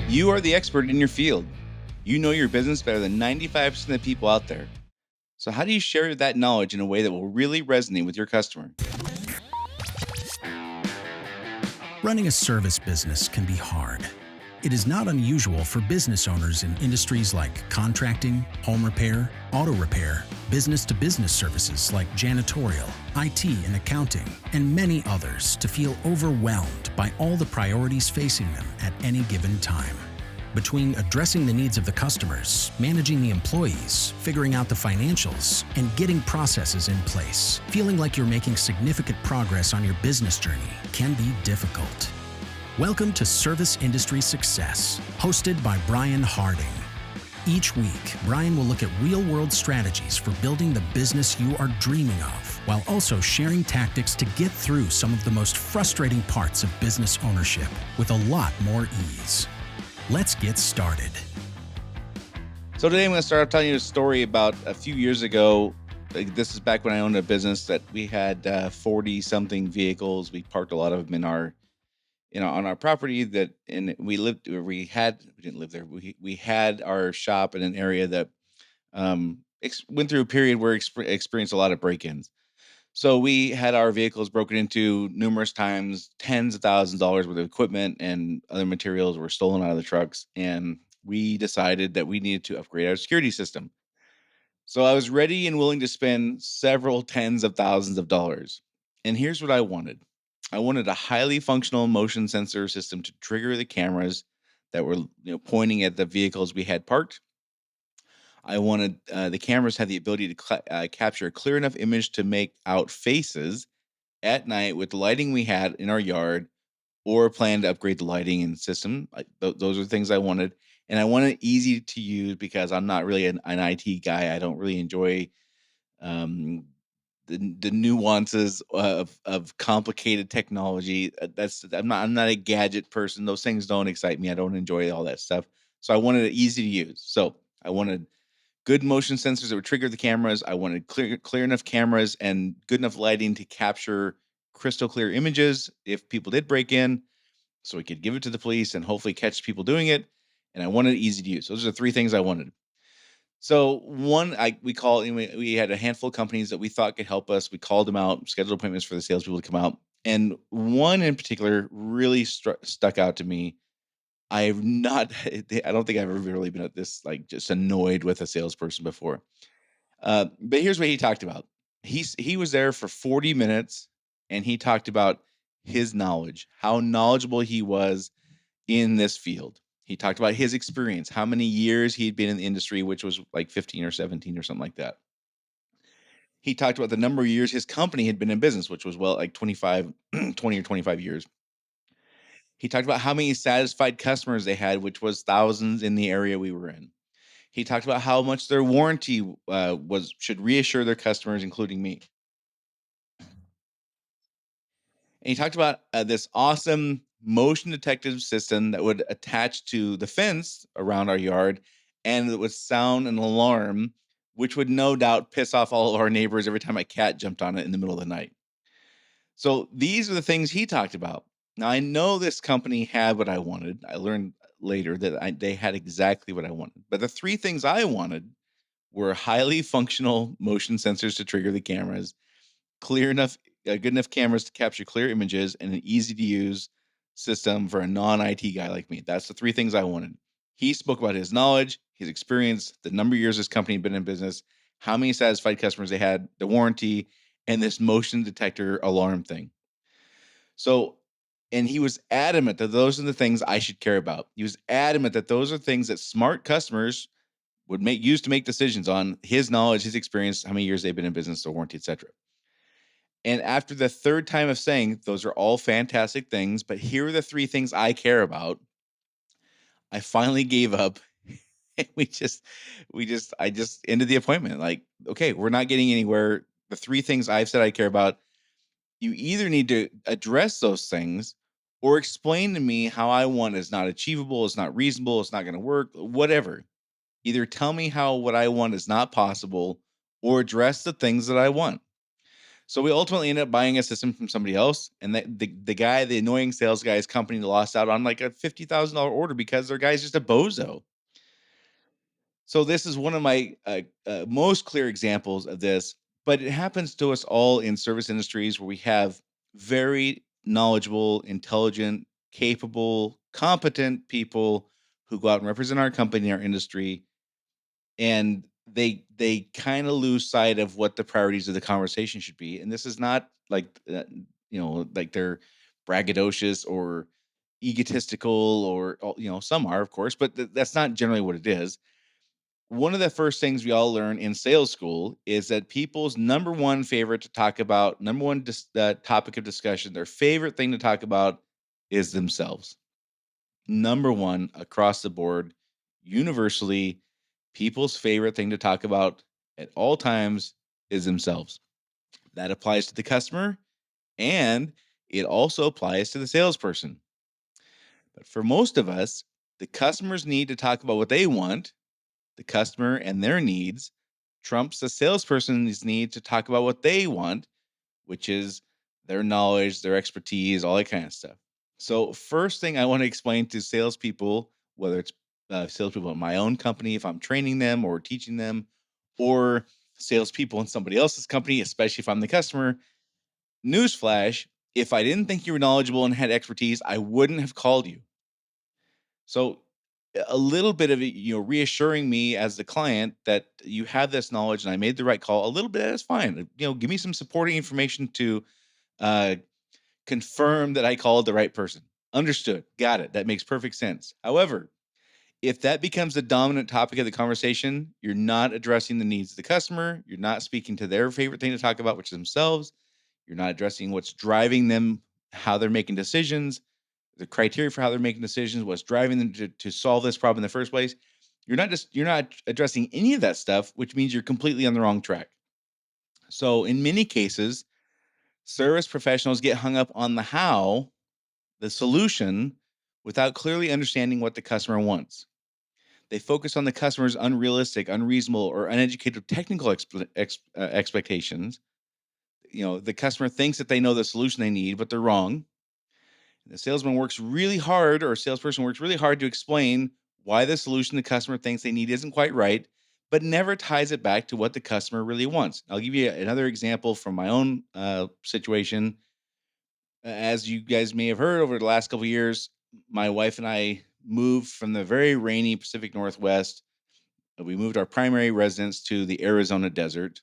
You are the expert in your field. You know your business better than 95% of the people out there. So, how do you share that knowledge in a way that will really resonate with your customer? Running a service business can be hard. It is not unusual for business owners in industries like contracting, home repair, auto repair, business to business services like janitorial, IT and accounting, and many others to feel overwhelmed by all the priorities facing them at any given time. Between addressing the needs of the customers, managing the employees, figuring out the financials, and getting processes in place, feeling like you're making significant progress on your business journey can be difficult. Welcome to Service Industry Success, hosted by Brian Harding. Each week, Brian will look at real-world strategies for building the business you are dreaming of, while also sharing tactics to get through some of the most frustrating parts of business ownership with a lot more ease. Let's get started. So, today I'm going to start off telling you a story about a few years ago. This is back when I owned a business that we had 40 something vehicles. We parked a lot of them in on our property and we didn't live there. We had our shop in an area that went through a period where experienced a lot of break-ins. So we had our vehicles broken into numerous times, tens of thousands of dollars worth of equipment and other materials were stolen out of the trucks. And we decided that we needed to upgrade our security system. So I was ready and willing to spend several tens of thousands of dollars. And here's what I wanted. I wanted a highly functional motion sensor system to trigger the cameras that were pointing at the vehicles we had parked. I wanted the cameras had the ability to capture a clear enough image to make out faces at night with the lighting we had in our yard, or plan to upgrade the lighting and system. Those are things I wanted, and I wanted it easy to use because I'm not really an IT guy. I don't really enjoy um, the nuances of complicated technology. I'm not a gadget person. Those things don't excite me. I don't enjoy all that stuff. So I wanted it easy to use. So I wanted good motion sensors that would trigger the cameras. I wanted clear enough cameras and good enough lighting to capture crystal clear images if people did break in, so we could give it to the police and hopefully catch people doing it. And I wanted it easy to use. Those are the three things I wanted. So one, we had a handful of companies that we thought could help us. We called them out, scheduled appointments for the salespeople to come out, and one in particular really stuck out to me. I've not, I don't think I've ever really been at this like just annoyed with a salesperson before. But here's what he talked about. He was there for 40 minutes and he talked about his knowledge, how knowledgeable he was in this field. He talked about his experience, how many years he'd been in the industry, which was like 15 or 17 or something like that. He talked about the number of years his company had been in business, which was like 25, 20 or 25 years. He talked about how many satisfied customers they had, which was thousands in the area we were in. He talked about how much their warranty was should reassure their customers, including me. And he talked about this awesome motion detective system that would attach to the fence around our yard, and it would sound an alarm, which would no doubt piss off all of our neighbors every time a cat jumped on it in the middle of the night. So these are the things he talked about. Now I know this company had what I wanted. I learned later that they had exactly what I wanted. But the three things I wanted were highly functional motion sensors to trigger the cameras, clear enough, good enough cameras to capture clear images, and an easy to use system for a non IT guy like me. That's the three things I wanted. He spoke about his knowledge, his experience, the number of years his company had been in business, how many satisfied customers they had, the warranty, and this motion detector alarm thing. So, and he was adamant that those are the things I should care about. He was adamant that those are things that smart customers would make use to make decisions on his knowledge, his experience, how many years they've been in business, the warranty, etc. And after the third time of saying those are all fantastic things, but here are the three things I care about, I finally gave up. And I just ended the appointment. Like, okay, we're not getting anywhere. The three things I've said I care about, you either need to address those things or explain to me how I want is not achievable, it's not reasonable, it's not going to work, whatever. Either tell me how what I want is not possible or address the things that I want. So we ultimately ended up buying a system from somebody else, and the guy, the annoying sales guy's company lost out on like a $50,000 order because their guy's just a bozo. So this is one of my most clear examples of this, but it happens to us all in service industries where we have very knowledgeable, intelligent, capable, competent people who go out and represent our company, our industry, and they kind of lose sight of what the priorities of the conversation should be. And this is not like like they're braggadocious or egotistical or some are, of course, but that's not generally what it is. One of the first things we all learn in sales school is that people's number one favorite to talk about, number one topic of discussion, their favorite thing to talk about is themselves. Number one across the board, universally, people's favorite thing to talk about at all times is themselves. That applies to the customer and it also applies to the salesperson. But for most of us, the customers need to talk about what they want, the customer and their needs trumps the salesperson's need to talk about what they want, which is their knowledge, their expertise, all that kind of stuff. So, first thing I want to explain to salespeople, whether it's salespeople in my own company, if I'm training them or teaching them, or salespeople in somebody else's company, especially if I'm the customer, newsflash, if I didn't think you were knowledgeable and had expertise, I wouldn't have called you. So a little bit of it, reassuring me as the client that you have this knowledge and I made the right call, a little bit is fine. Give me some supporting information to uh, confirm that I called the right person. Understood. Got it. That makes perfect sense. However, if that becomes the dominant topic of the conversation, you're not addressing the needs of the customer. You're not speaking to their favorite thing to talk about, which is themselves. You're not addressing what's driving them, how they're making decisions, the criteria for how they're making decisions, what's driving them to solve this problem in the first place. You're not addressing any of that stuff, which means you're completely on the wrong track. So in many cases, service professionals get hung up on the how, the solution, without clearly understanding what the customer wants. They focus on the customer's unrealistic, unreasonable, or uneducated technical expectations. The customer thinks that they know the solution they need, but they're wrong. The salesman works really hard, or a salesperson works really hard to explain why the solution the customer thinks they need isn't quite right, but never ties it back to what the customer really wants. I'll give you another example from my own situation. As you guys may have heard over the last couple of years, my wife and I moved from the very rainy Pacific Northwest. We moved our primary residence to the Arizona desert.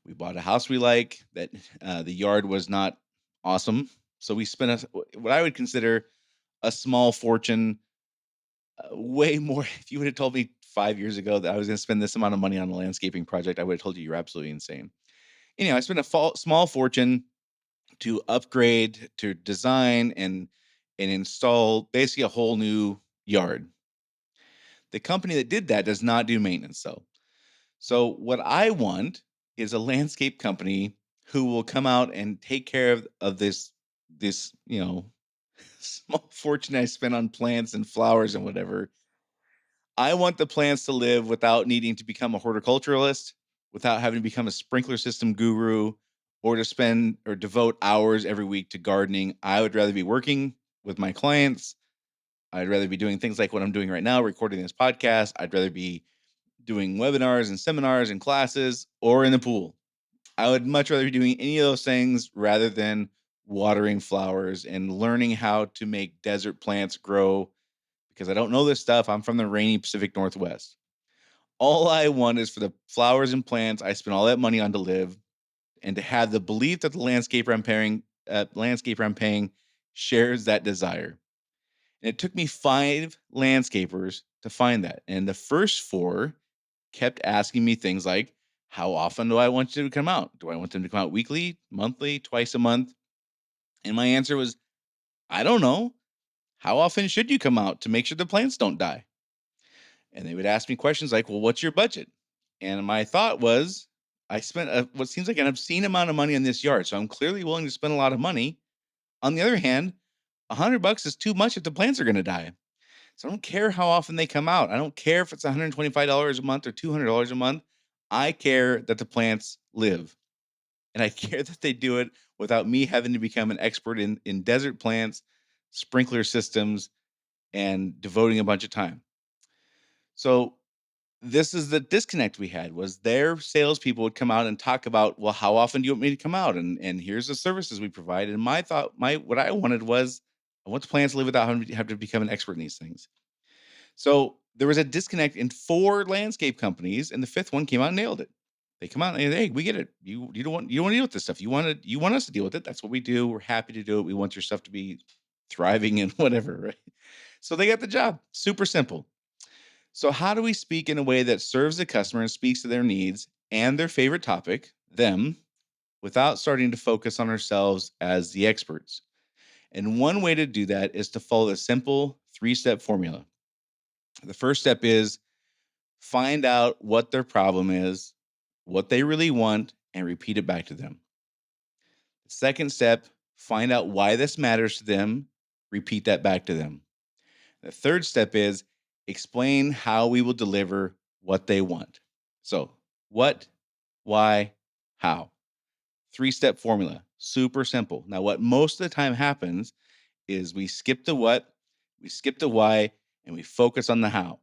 We bought a house we like. That the yard was not awesome, so we spent what I would consider a small fortune, way more. If you would have told me 5 years ago that I was going to spend this amount of money on a landscaping project, I would have told you you're absolutely insane. I spent a small fortune to upgrade, to design, and install basically a whole new yard. The company that did that does not do maintenance, though. So what I want is a landscape company who will come out and take care of this small fortune I spent on plants and flowers and whatever. I want the plants to live without needing to become a horticulturalist, without having to become a sprinkler system guru, or to spend or devote hours every week to gardening. I would rather be working with my clients. I'd rather be doing things like what I'm doing right now, recording this podcast. I'd rather be doing webinars and seminars and classes or in the pool. I would much rather be doing any of those things rather than watering flowers and learning how to make desert plants grow because I don't know this stuff. I'm from the rainy Pacific Northwest. All I want is for the flowers and plants I spent all that money on to live and to have the belief that the landscaper I'm paying shares that desire. And it took me 5 landscapers to find that. And the first 4 kept asking me things like, how often do I want you to come out? Do I want them to come out weekly, monthly, twice a month? And my answer was, I don't know. How often should you come out to make sure the plants don't die? And they would ask me questions like, well, what's your budget? And my thought was, I spent what seems like an obscene amount of money on this yard. So I'm clearly willing to spend a lot of money. On the other hand, $100 is too much if the plants are going to die. So I don't care how often they come out. I don't care if it's $125 a month or $200 a month. I care that the plants live. and I care that they do it without me having to become an expert in desert plants, sprinkler systems, and devoting a bunch of time. So this is the disconnect we had was their salespeople would come out and talk about, well, how often do you want me to come out? And here's the services we provide. And my thought, my what I wanted was I want the plants to live without having to have to become an expert in these things. So there was a disconnect in four landscape companies, and the fifth one came out and nailed it. They come out and hey, we get it. You don't want to deal with this stuff. You want us to deal with it. That's what we do. We're happy to do it. We want your stuff to be thriving and whatever, right? So they got the job. Super simple. So, how do we speak in a way that serves the customer and speaks to their needs and their favorite topic, them, without starting to focus on ourselves as the experts? And one way to do that is to follow a simple three-step formula. The first step is find out what their problem is, what they really want, and repeat it back to them. The second step, find out why this matters to them, repeat that back to them. The third step is explain how we will deliver what they want. So, what, why, how. Three-step formula, super simple. Now, what most of the time happens is we skip the what, we skip the why, and we focus on the how.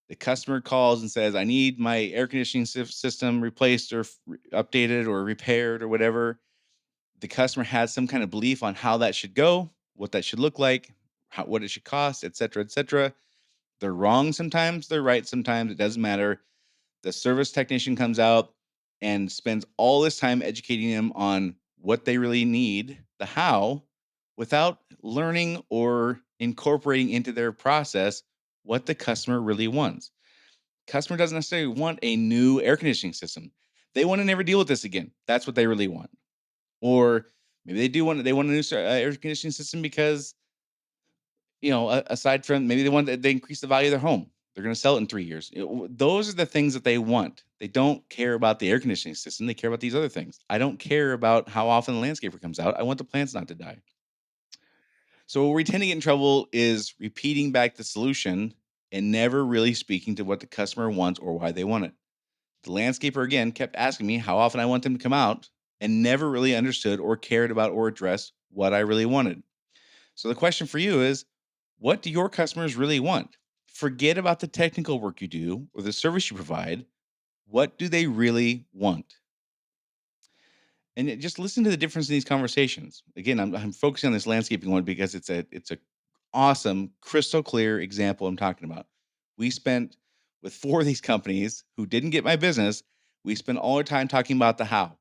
The customer calls and says, I need my air conditioning system replaced or updated or repaired or whatever. The customer has some kind of belief on how that should go, what that should look like, what it should cost, et cetera, et cetera. They're wrong sometimes, they're right sometimes, it doesn't matter. The service technician comes out and spends all this time educating them on what they really need, the how, without learning or incorporating into their process what the customer really wants. Customer doesn't necessarily want a new air conditioning system. They want to never deal with this again. That's what they really want. Or maybe they want a new air conditioning system because aside from maybe they increase the value of their home. They're going to sell it in 3 years. Those are the things that they want. They don't care about the air conditioning system. They care about these other things. I don't care about how often the landscaper comes out. I want the plants not to die. So where we tend to get in trouble is repeating back the solution and never really speaking to what the customer wants or why they want it. The landscaper again kept asking me how often I want them to come out and never really understood or cared about or addressed what I really wanted. So the question for you is, what do your customers really want? Forget about the technical work you do or the service you provide. What do they really want? And just listen to the difference in these conversations. Again, I'm focusing on this landscaping one because it's a awesome, crystal clear example I'm talking about. We spent with four of these companies who didn't get my business. We spent all our time talking about the how.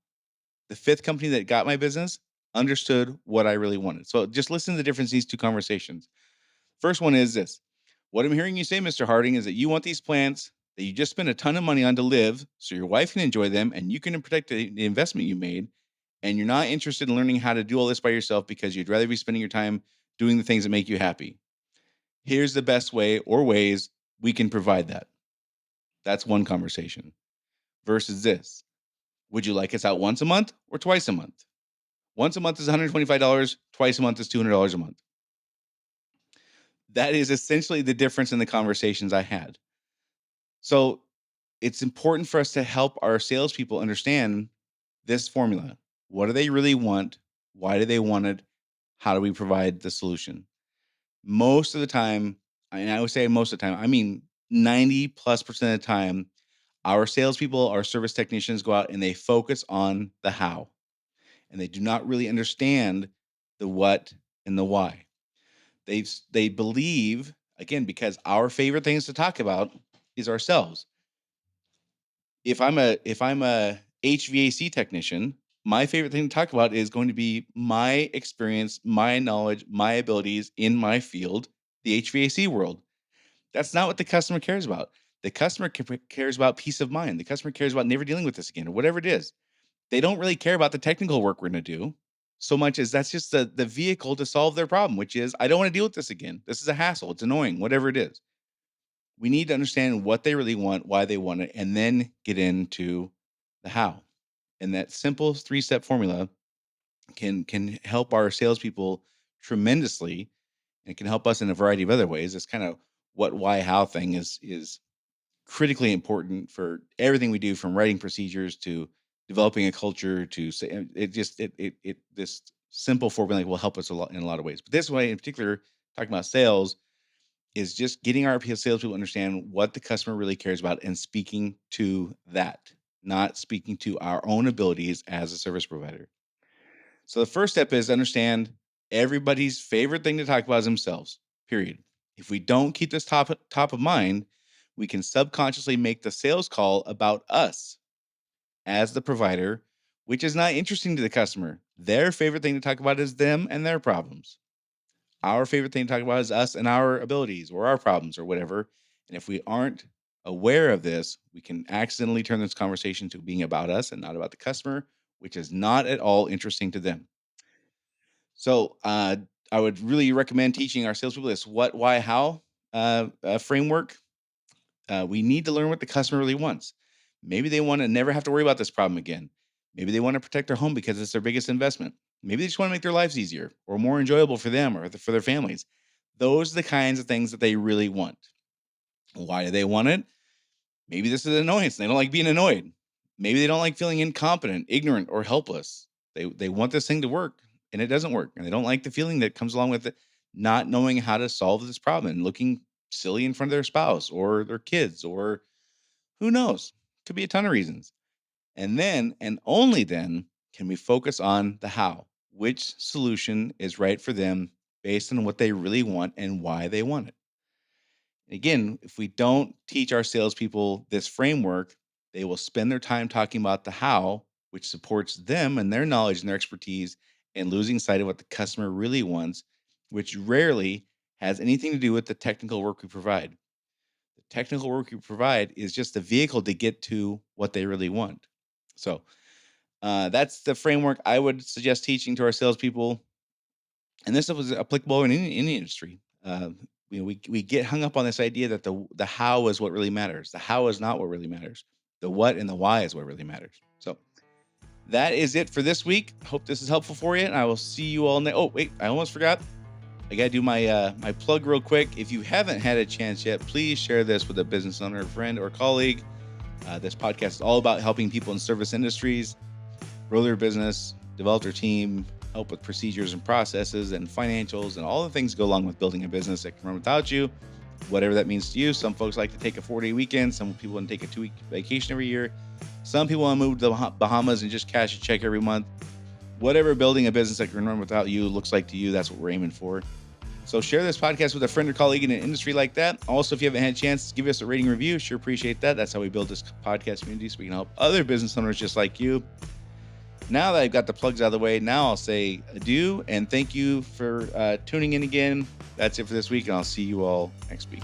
The fifth company that got my business understood what I really wanted. So just listen to the difference in these two conversations. First one is this. What I'm hearing you say, Mr. Harding, is that you want these plants that you just spent a ton of money on to live so your wife can enjoy them and you can protect the investment you made. And you're not interested in learning how to do all this by yourself because you'd rather be spending your time doing the things that make you happy. Here's the best way or ways we can provide that. That's one conversation. Versus this. Would you like us out once a month or twice a month? Once a month is $125, twice a month is $200 a month. That is essentially the difference in the conversations I had. So it's important for us to help our salespeople understand this formula. What do they really want? Why do they want it? How do we provide the solution? Most of the time, and I would say most of the time, I mean 90 plus percent of the time, our salespeople, our service technicians go out and they focus on the how, and they do not really understand the what and the why. They believe again because our favorite things to talk about is ourselves. If I'm a HVAC technician, my favorite thing to talk about is going to be my experience, my knowledge, my abilities in my field, the HVAC world. That's not what the customer cares about. The customer cares about peace of mind. The customer cares about never dealing with this again or whatever it is. They don't really care about the technical work we're going to do so much as that's just the vehicle to solve their problem, which is I don't want to deal with this again. This is a hassle. It's annoying, whatever it is. We need to understand what they really want, why they want it, and then get into the how. And that simple three-step formula can help our salespeople tremendously, and it can help us in a variety of other ways. It's kind of what, why, how thing is critically important for everything we do, from writing procedures to developing a culture to say this simple formula will help us a lot in a lot of ways. But this way in particular, talking about sales, is just getting our salespeople to understand what the customer really cares about and speaking to that, not speaking to our own abilities as a service provider. So the first step is understand everybody's favorite thing to talk about is themselves. Period. If we don't keep this top of mind, we can subconsciously make the sales call about us as the provider, which is not interesting to the customer. Their favorite thing to talk about is them and their problems. Our favorite thing to talk about is us and our abilities or our problems or whatever. And if we aren't aware of this, we can accidentally turn this conversation to being about us and not about the customer, which is not at all interesting to them. So I would really recommend teaching our salespeople this what, why, how framework. We need to learn what the customer really wants. Maybe they want to never have to worry about this problem again. Maybe they want to protect their home because it's their biggest investment. Maybe they just want to make their lives easier or more enjoyable for them or for their families. Those are the kinds of things that they really want. Why do they want it? Maybe this is annoyance. They don't like being annoyed. Maybe they don't like feeling incompetent, ignorant, or helpless. They want this thing to work and it doesn't work. And they don't like the feeling that comes along with it, not knowing how to solve this problem and looking silly in front of their spouse or their kids or who knows? Could be a ton of reasons. And then, and only then, can we focus on the how, which solution is right for them based on what they really want and why they want it. Again, if we don't teach our salespeople this framework, they will spend their time talking about the how, which supports them and their knowledge and their expertise, and losing sight of what the customer really wants, which rarely has anything to do with the technical work we provide. The technical work we provide is just the vehicle to get to what they really want. So that's the framework I would suggest teaching to our salespeople, and this was applicable in any industry. We get hung up on this idea that the how is what really matters. The how is not what really matters. The what and the why is what really matters. So that is it for this week. Hope this is helpful for you, and I will see you all next. Oh wait, I almost forgot. I gotta do my plug real quick. If you haven't had a chance yet, please share this with a business owner, friend, or colleague. This podcast is all about helping people in service industries grow their business, develop their team, help with procedures and processes and financials and all the things go along with building a business that can run without you, whatever that means to you. Some folks like to take a 4-day weekend. Some people want to take a 2-week vacation every year. Some people want to move to the Bahamas and just cash a check every month. Whatever building a business that can run without you looks like to you, that's what we're aiming for. So share this podcast with a friend or colleague in an industry like that. Also, if you haven't had a chance, give us a rating review. Sure appreciate that. That's how we build this podcast community so we can help other business owners just like you. Now that I've got the plugs out of the way, now I'll say adieu and thank you for tuning in again. That's it for this week, and I'll see you all next week.